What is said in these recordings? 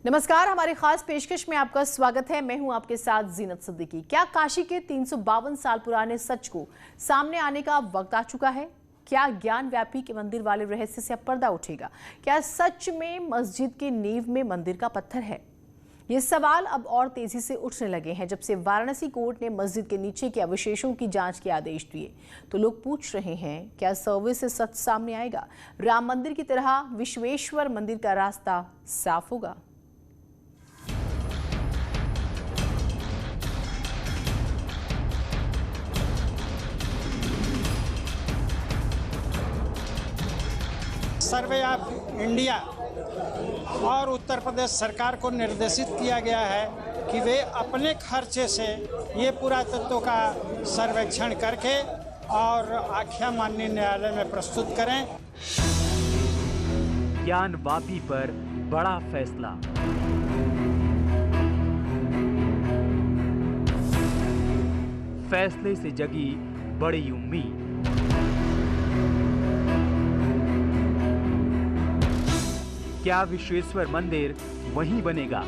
नमस्कार, हमारी खास पेशकश में आपका स्वागत है। मैं हूं आपके साथ जीनत सिद्दीकी। क्या काशी के 352 साल पुराने सच को सामने आने का वक्त आ चुका है? क्या ज्ञान व्यापी के मंदिर वाले रहस्य से अब पर्दा उठेगा? क्या सच में मस्जिद की नींव में मंदिर का पत्थर है? ये सवाल अब और तेजी से उठने लगे हैं जब से वाराणसी कोर्ट ने मस्जिद के नीचे के अवशेषों की जांच के आदेश दिए। तो लोग पूछ रहे हैं, क्या सर्वे से सच सामने आएगा? राम मंदिर की तरह विश्वेश्वर मंदिर का रास्ता साफ होगा? सर्वे ऑफ इंडिया और उत्तर प्रदेश सरकार को निर्देशित किया गया है कि वे अपने खर्चे से ये पुरातत्व का सर्वेक्षण करके और आख्या माननीय न्यायालय में प्रस्तुत करें। ज्ञान वापी पर बड़ा फैसला। फैसले से जगी बड़ी उम्मीद। क्या विश्वेश्वर मंदिर वहीं बनेगा?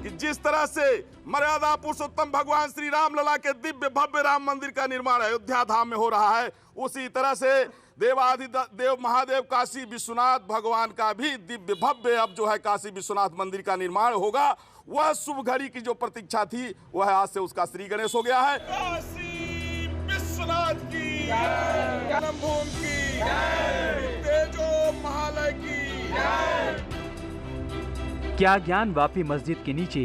कि जिस तरह से मर्यादा पुरुषोत्तम भगवान श्री राम लला के दिव्य भव्य राम मंदिर का निर्माण अयोध्या धाम में हो रहा है, उसी तरह से देवाधिदेव महादेव काशी विश्वनाथ भगवान का भी दिव्य भव्य अब जो है काशी विश्वनाथ मंदिर का निर्माण होगा। वह शुभ घड़ी की जो प्रतीक्षा थी वह आज से उसका श्री गणेश हो गया है। काशी विश्वनाथ की जन्मभूमि की तेजो महालय की। क्या ज्ञान वापी मस्जिद के नीचे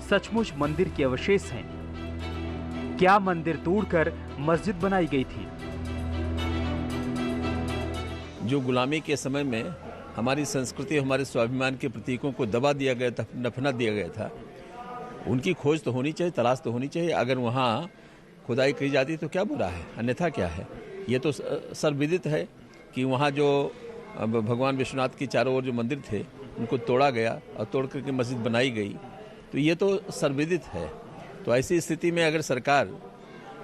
सचमुच मंदिर के अवशेष हैं? क्या मंदिर तोड़कर मस्जिद बनाई गई थी? जो गुलामी के समय में हमारी संस्कृति, हमारे स्वाभिमान के प्रतीकों को दबा दिया गया था, दफना दिया गया था, उनकी खोज तो होनी चाहिए, तलाश तो होनी चाहिए। अगर वहाँ खुदाई की जाती तो क्या बुरा है, अन्यथा क्या है? ये तो सर्वविदित है कि वहाँ जो भगवान विश्वनाथ की चारों ओर जो मंदिर थे उनको तोड़ा गया और तोड़ करके मस्जिद बनाई गई, तो ये तो सर्वविदित है। तो ऐसी स्थिति में अगर सरकार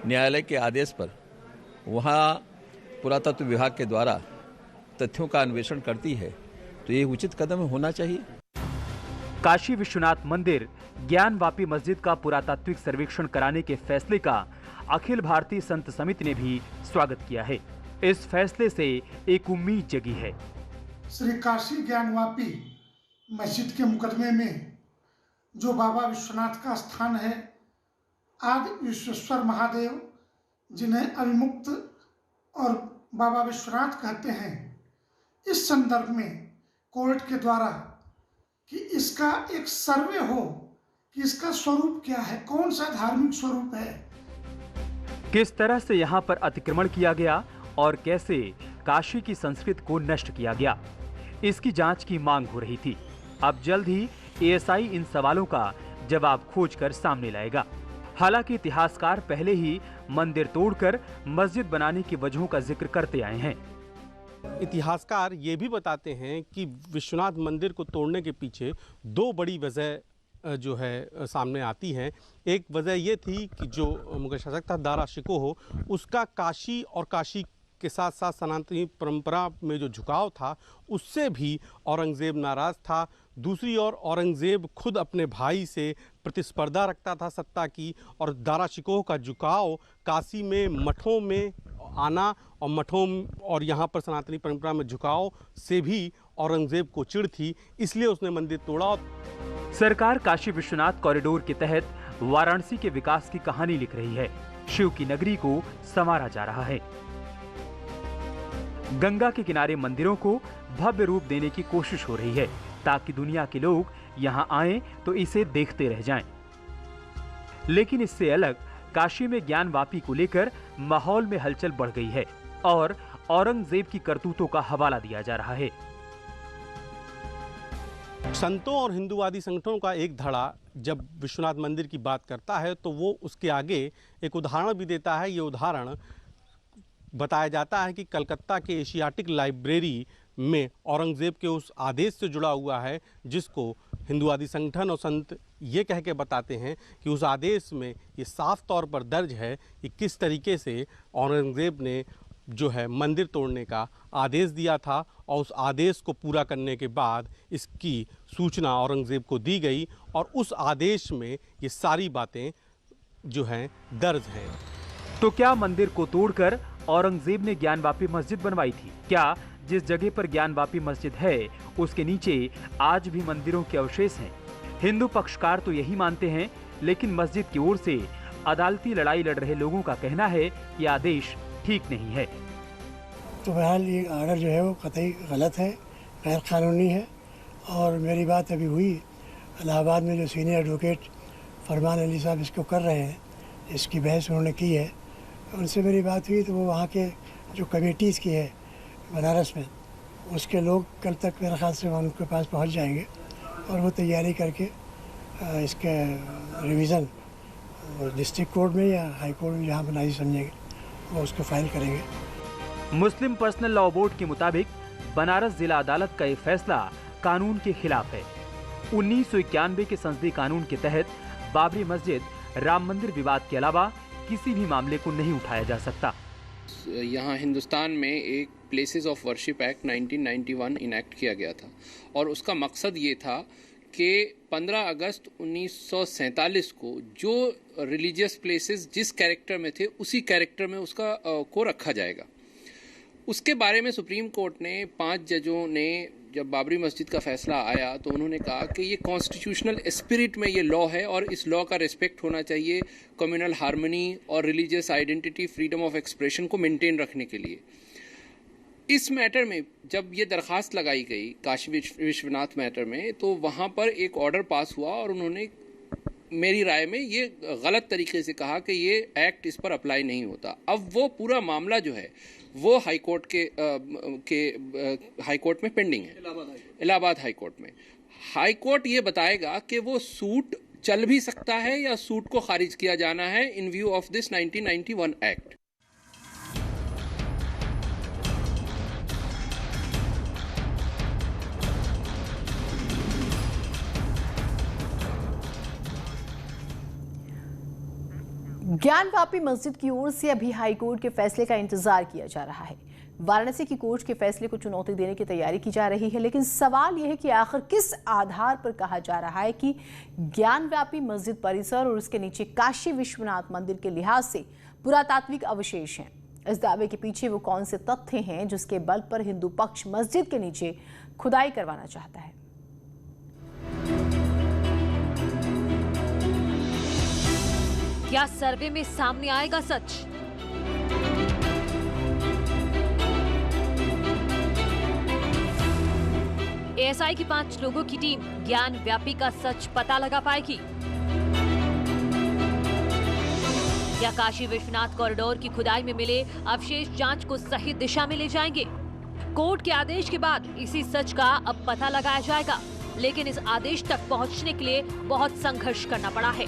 न्यायालय के आदेश पर वहाँ पुरातत्व विभाग के द्वारा तथ्यों का अन्वेषण करती है तो ये उचित कदम होना चाहिए। काशी विश्वनाथ मंदिर ज्ञान वापी मस्जिद का पुरातात्विक सर्वेक्षण कराने के फैसले का अखिल भारतीय संत समिति ने भी स्वागत किया है। इस फैसले से एक उम्मीद जगी है। श्री काशी ज्ञानवापी मस्जिद के मुकदमे में जो बाबा विश्वनाथ का स्थान है, आदि विश्वेश्वर महादेव जिन्हें अविमुक्त और बाबा विश्वनाथ कहते हैं, इस संदर्भ में कोर्ट के द्वारा कि इसका एक सर्वे हो कि इसका स्वरूप क्या है, कौन सा धार्मिक स्वरूप है, किस तरह से यहाँ पर अतिक्रमण किया गया और कैसे काशी की संस्कृति को नष्ट किया गया, इसकी जांच की मांग हो रही थी। अब जल्द ही एएसआई इन सवालों का जवाब खोजकर सामने लाएगा। हालांकि इतिहासकार पहले ही मंदिर तोड़कर मस्जिद बनाने की वजहों का जिक्र करते आए हैं। इतिहासकार ये भी बताते हैं कि विश्वनाथ मंदिर को तोड़ने के पीछे दो बड़ी वजह जो है सामने आती हैं। एक वजह ये थी कि जो मुगल शासक था दारा शिकोह, उसका काशी और काशी के साथ साथ सनातनी परंपरा में जो झुकाव था उससे भी औरंगज़ेब नाराज़ था। दूसरी ओर औरंगज़ेब खुद अपने भाई से प्रतिस्पर्धा रखता था सत्ता की, और दारा शिकोह का झुकाव काशी में मठों में आना और मठों और यहाँ पर सनातनी परंपरा में झुकाव से भी औरंगज़ेब को चिढ़ थी, इसलिए उसने मंदिर तोड़ा। सरकार काशी विश्वनाथ कॉरिडोर के तहत वाराणसी के विकास की कहानी लिख रही है। शिव की नगरी को संवारा जा रहा है। गंगा के किनारे मंदिरों को भव्य रूप देने की कोशिश हो रही है ताकि दुनिया के लोग यहाँ आएं तो इसे देखते रह जाएं। लेकिन इससे अलग काशी में ज्ञान वापी को लेकर माहौल में हलचल बढ़ गई है और औरंगजेब की करतूतों का हवाला दिया जा रहा है। संतों और हिंदूवादी संगठनों का एक धड़ा जब विश्वनाथ मंदिर की बात करता है तो वो उसके आगे एक उदाहरण भी देता है। ये उदाहरण बताया जाता है कि कलकत्ता के एशियाटिक लाइब्रेरी में औरंगज़ेब के उस आदेश से जुड़ा हुआ है, जिसको हिंदूवादी संगठन और संत ये कह के बताते हैं कि उस आदेश में ये साफ तौर पर दर्ज है कि किस तरीके से औरंगज़ेब ने जो है मंदिर तोड़ने का आदेश दिया था और उस आदेश को पूरा करने के बाद इसकी सूचना औरंगज़ेब को दी गई और उस आदेश में ये सारी बातें जो हैं दर्ज हैं। तो क्या मंदिर को तोड़कर औरंगजेब ने ज्ञानवापी मस्जिद बनवाई थी? क्या जिस जगह पर ज्ञानवापी मस्जिद है उसके नीचे आज भी मंदिरों के अवशेष हैं? हिंदू पक्षकार तो यही मानते हैं, लेकिन मस्जिद की ओर से अदालती लड़ाई लड़ रहे लोगों का कहना है कि आदेश ठीक नहीं है। तो बहरहाल ये ऑर्डर जो है वो कतई गलत है, गैर कानूनी है। और मेरी बात अभी हुई इलाहाबाद में, जो सीनियर एडवोकेट फरमान अली साहब इसको कर रहे हैं, इसकी बहस उन्होंने की है, उनसे मेरी बात हुई तो वो वहाँ के जो कमेटीज़ की है बनारस में, उसके लोग कल तक मेरे ख्याल से उनके पास पहुँच जाएंगे और वो तैयारी करके इसके रिवीज़न डिस्ट्रिक्ट कोर्ट में या हाई कोर्ट में जहाँ बनाई समझेंगे वो उसको फाइल करेंगे। मुस्लिम पर्सनल लॉ बोर्ड के मुताबिक बनारस जिला अदालत का ये फैसला कानून के खिलाफ है। 1991 के संसदीय कानून के तहत बाबरी मस्जिद, राम मंदिर विवाद के अलावा किसी भी मामले को नहीं उठाया जा सकता। यहाँ हिंदुस्तान में एक places of worship act 1991 enact किया गया था और उसका मकसद ये था कि 15 अगस्त 1947 को जो रिलीजियस प्लेसेस जिस कैरेक्टर में थे उसी कैरेक्टर में उसका को रखा जाएगा। उसके बारे में सुप्रीम कोर्ट ने 5 जजों ने जब बाबरी मस्जिद का फैसला आया तो उन्होंने कहा कि ये कॉन्स्टिट्यूशनल स्पिरिट में ये लॉ है और इस लॉ का रिस्पेक्ट होना चाहिए कम्युनल हार्मनी और religious identity, freedom of expression को मेंटेन रखने के लिए। इस मैटर में जब ये दरख्वास्त लगाई गई काशी विश्वनाथ मैटर में, तो वहाँ पर एक ऑर्डर पास हुआ और उन्होंने मेरी राय में ये गलत तरीके से कहा कि ये एक्ट इस पर अप्लाई नहीं होता। अब वो पूरा मामला जो है वो हाई कोर्ट हाई कोर्ट में पेंडिंग है, इलाहाबाद हाई कोर्ट में। हाई कोर्ट ये बताएगा कि वो सूट चल भी सकता है या सूट को खारिज किया जाना है इन view of this 1991 act. Gyanvapi मस्जिद की ओर से अभी हाईकोर्ट के फैसले का इंतजार किया जा रहा है। वाराणसी की कोर्ट के फैसले को चुनौती देने की तैयारी की जा रही है, लेकिन सवाल यह है कि आखिर किस आधार पर कहा जा रहा है कि ज्ञानवापी मस्जिद परिसर और उसके नीचे काशी विश्वनाथ मंदिर के लिहाज से पुरातात्विक अवशेष हैं। इस दावे के पीछे वो कौन से तथ्य हैं जिसके बल पर हिंदू पक्ष मस्जिद के नीचे खुदाई करवाना चाहता है? क्या सर्वे में सामने आएगा सच? एएसआई की 5 लोगों की टीम ज्ञानव्यापी का सच पता लगा पाएगी। क्या काशी विश्वनाथ कॉरिडोर की खुदाई में मिले अवशेष जांच को सही दिशा में ले जाएंगे? कोर्ट के आदेश के बाद इसी सच का अब पता लगाया जाएगा, लेकिन इस आदेश तक पहुंचने के लिए बहुत संघर्ष करना पड़ा है।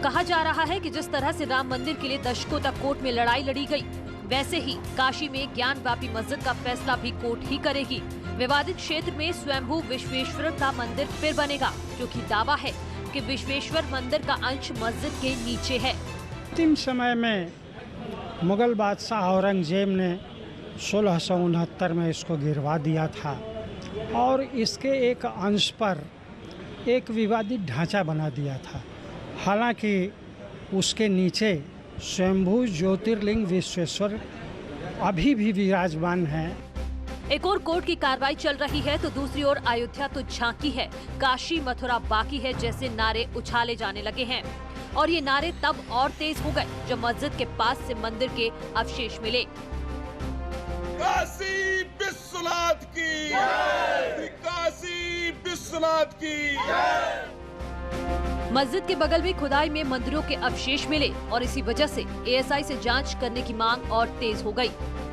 कहा जा रहा है कि जिस तरह से राम मंदिर के लिए दशकों तक कोर्ट में लड़ाई लड़ी गई, वैसे ही काशी में ज्ञानवापी मस्जिद का फैसला भी कोर्ट ही करेगी। विवादित क्षेत्र में स्वयंभू विश्वेश्वर का मंदिर फिर बनेगा, क्योंकि दावा है कि विश्वेश्वर मंदिर का अंश मस्जिद के नीचे है। अंतिम समय में मुगल बादशाह औरंगजेब ने 1669 में इसको गिरवा दिया था और इसके एक अंश पर एक विवादित ढांचा बना दिया था। हालांकि उसके नीचे स्वयंभू ज्योतिर्लिंग विश्वेश्वर अभी भी विराजमान है। एक और कोर्ट की कार्रवाई चल रही है तो दूसरी ओर अयोध्या तो झांकी है, काशी मथुरा बाकी है जैसे नारे उछाले जाने लगे हैं। और ये नारे तब और तेज हो गए जब मस्जिद के पास से मंदिर के अवशेष मिले। काशी विश्वनाथ की जय! काशी विश्वनाथ की जय! मस्जिद के बगल में खुदाई में मंदिरों के अवशेष मिले और इसी वजह से एएसआई से जांच करने की मांग और तेज हो गई।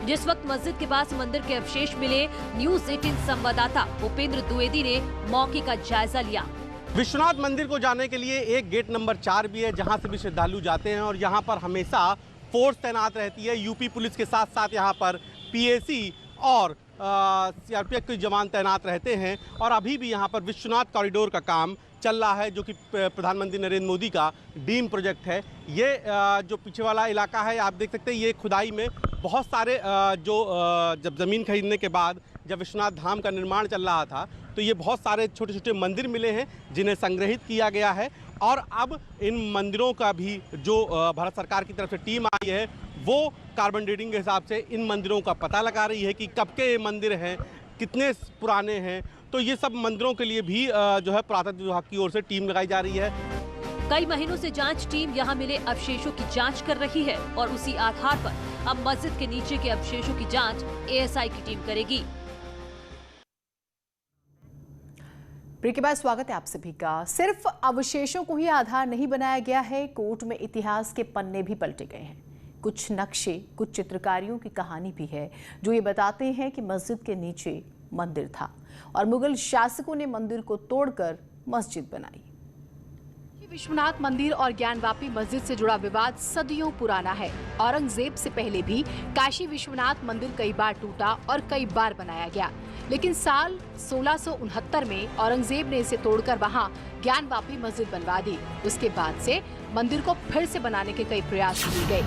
जिस वक्त मस्जिद के पास मंदिर के अवशेष मिले, न्यूज़ 18 संवाददाता उपेंद्र द्विवेदी ने मौके का जायजा लिया। विश्वनाथ मंदिर को जाने के लिए एक गेट नंबर 4 भी है, जहां से भी श्रद्धालु जाते हैं और यहां पर हमेशा फोर्स तैनात रहती है। यूपी पुलिस के साथ साथ यहां पर पीएसी और सीआरपीएफ के जवान तैनात रहते हैं। और अभी भी यहां पर विश्वनाथ कॉरिडोर का काम चल रहा है, जो कि प्रधानमंत्री नरेंद्र मोदी का ड्रीम प्रोजेक्ट है। ये जो पीछे वाला इलाका है, आप देख सकते हैं, ये खुदाई में बहुत सारे जब ज़मीन खरीदने के बाद जब विश्वनाथ धाम का निर्माण चल रहा था तो ये बहुत सारे छोटे छोटे मंदिर मिले हैं जिन्हें संग्रहित किया गया है। और अब इन मंदिरों का भी जो भारत सरकार की तरफ से टीम आई है वो कार्बन डेटिंग के हिसाब से इन मंदिरों का पता लगा रही है कि कब के ये मंदिर हैं, कितने पुराने हैं। तो ये सब मंदिरों के लिए भी जो है पुरातत्व विभाग की ओर से टीम लगाई जा रही है। कई महीनों से जांच टीम यहां मिले अवशेषों की जांच कर रही है और उसी आधार पर अब मस्जिद के नीचे के अवशेषों की जांच एएसआई की टीम करेगी। ब्रेक के बाद स्वागत है आप सभी का। सिर्फ अवशेषों को ही आधार नहीं बनाया गया है, कोर्ट में इतिहास के पन्ने भी पलटे गए हैं। कुछ नक्शे, कुछ चित्रकारियों की कहानी भी है जो ये बताते हैं कि मस्जिद के नीचे मंदिर था और मुगल शासकों ने मंदिर को तोड़कर मस्जिद बनाई। विश्वनाथ मंदिर और ज्ञानवापी मस्जिद से जुड़ा विवाद सदियों पुराना है। औरंगजेब से पहले भी काशी विश्वनाथ मंदिर कई बार टूटा और कई बार बनाया गया, लेकिन साल 1669 में औरंगजेब ने इसे तोड़कर वहां ज्ञानवापी मस्जिद बनवा दी। उसके बाद से मंदिर को फिर से बनाने के कई प्रयास किए गए।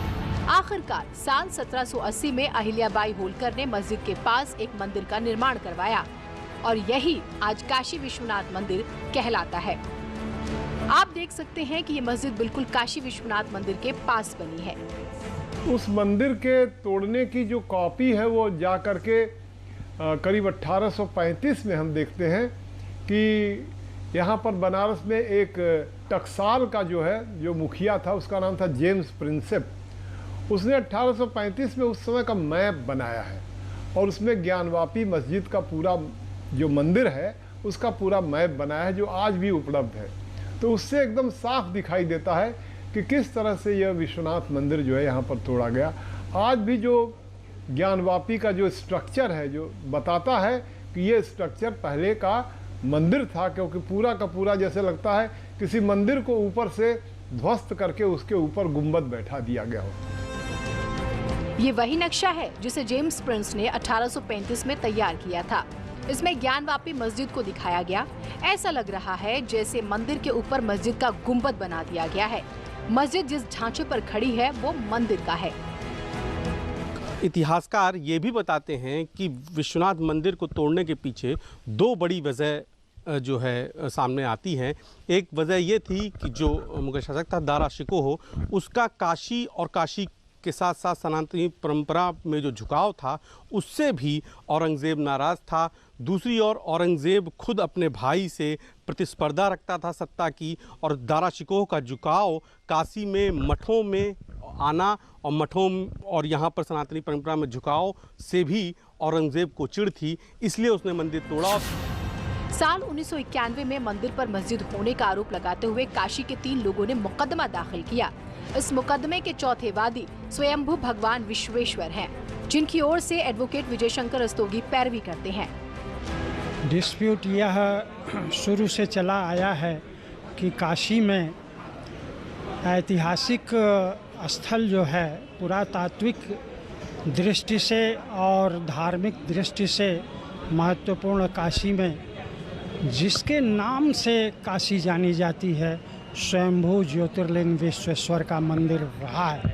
आखिरकार साल 1780 में अहिल्याबाई होलकर ने मस्जिद के पास एक मंदिर का निर्माण करवाया और यही आज काशी विश्वनाथ मंदिर कहलाता है। आप देख सकते हैं कि ये मस्जिद बिल्कुल काशी विश्वनाथ मंदिर के पास बनी है। उस मंदिर के तोड़ने की जो कॉपी है वो जा करके करीब 1835 में हम देखते हैं कि यहाँ पर बनारस में एक टकसाल का जो मुखिया था उसका नाम था जेम्स प्रिंसेप। उसने 1835 में उस समय का मैप बनाया है और उसमें ज्ञानवापी मस्जिद का पूरा जो मंदिर है उसका पूरा मैप बनाया है जो आज भी उपलब्ध है। तो उससे एकदम साफ दिखाई देता है कि किस तरह से यह विश्वनाथ मंदिर जो है यहाँ पर तोड़ा गया। आज भी जो ज्ञानवापी का जो स्ट्रक्चर है जो बताता है कि ये स्ट्रक्चर पहले का मंदिर था, क्योंकि पूरा का पूरा जैसे लगता है किसी मंदिर को ऊपर से ध्वस्त करके उसके ऊपर गुंबद बैठा दिया गया हो। ये वही नक्शा है जिसे जेम्स प्रिंस ने 1835 में तैयार किया था। इसमें ज्ञानवापी मस्जिद को दिखाया गया। ऐसा लग रहा है जैसे मंदिर के ऊपर मस्जिद का गुंबद बना दिया गया है। मस्जिद जिस ढांचे पर खड़ी है वो मंदिर का है। इतिहासकार ये भी बताते हैं कि विश्वनाथ मंदिर को तोड़ने के पीछे दो बड़ी वजह जो है सामने आती हैं। एक वजह ये थी कि जो मुगल शासक था दारा शिकोह, उसका काशी और काशी के साथ साथ सनातनी परंपरा में जो झुकाव था उससे भी औरंगज़ेब नाराज़ था। दूसरी ओर औरंगज़ेब खुद अपने भाई से प्रतिस्पर्धा रखता था सत्ता की, और दारा शिकोह का झुकाव काशी में मठों में आना और मठों और यहाँ पर सनातनी परंपरा में झुकाव से भी औरंगज़ेब को चिढ़ थी, इसलिए उसने मंदिर तोड़ा। साल 1991 में मंदिर पर मस्जिद होने का आरोप लगाते हुए काशी के 3 लोगों ने मुकदमा दाखिल किया। इस मुकदमे के चौथे वादी स्वयंभू भगवान विश्वेश्वर हैं, जिनकी ओर से एडवोकेट विजय शंकर रस्तोगी पैरवी करते हैं। डिस्प्यूट यह शुरू से चला आया है कि काशी में ऐतिहासिक स्थल जो है पुरातात्विक दृष्टि से और धार्मिक दृष्टि से महत्वपूर्ण काशी में जिसके नाम से काशी जानी जाती है स्वयंभू ज्योतिर्लिंग विश्वेश्वर का मंदिर रहा है।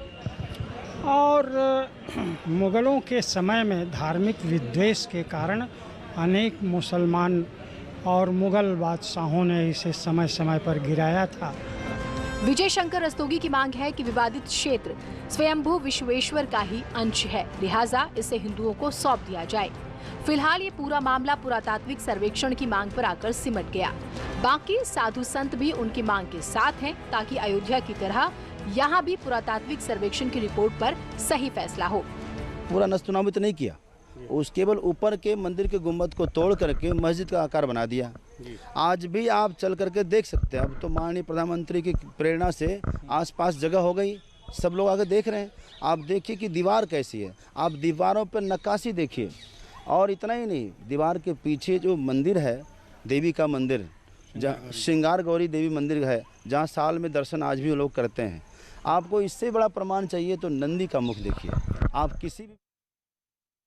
और मुग़लों के समय में धार्मिक विद्वेष के कारण अनेक मुसलमान और मुग़ल बादशाहों ने इसे समय समय पर गिराया था। विजय शंकर रस्तोगी की मांग है कि विवादित क्षेत्र स्वयंभू विश्वेश्वर का ही अंश है, लिहाजा इसे हिंदुओं को सौंप दिया जाए। फिलहाल ये पूरा मामला पुरातात्विक सर्वेक्षण की मांग पर आकर सिमट गया। बाकी साधु संत भी उनकी मांग के साथ हैं ताकि अयोध्या की तरह यहाँ भी पुरातात्विक सर्वेक्षण की रिपोर्ट पर सही फैसला हो। पूरा नस्तुनाबूत नहीं किया, उस केवल ऊपर के मंदिर के गुंबद को तोड़ करके मस्जिद का आकार बना दिया। आज भी आप चल करके देख सकते हैं। अब तो माननीय प्रधानमंत्री की प्रेरणा से आसपास जगह हो गई, सब लोग आगे देख रहे हैं। आप देखिए कि दीवार कैसी है, आप दीवारों पर नक्काशी देखिए। और इतना ही नहीं, दीवार के पीछे जो मंदिर है देवी का मंदिर, जहाँ श्रृंगार गौरी देवी मंदिर है, जहाँ साल में दर्शन आज भी लोग करते हैं। आपको इससे बड़ा प्रमाण चाहिए तो नंदी का मुख देखिए। आप किसी भी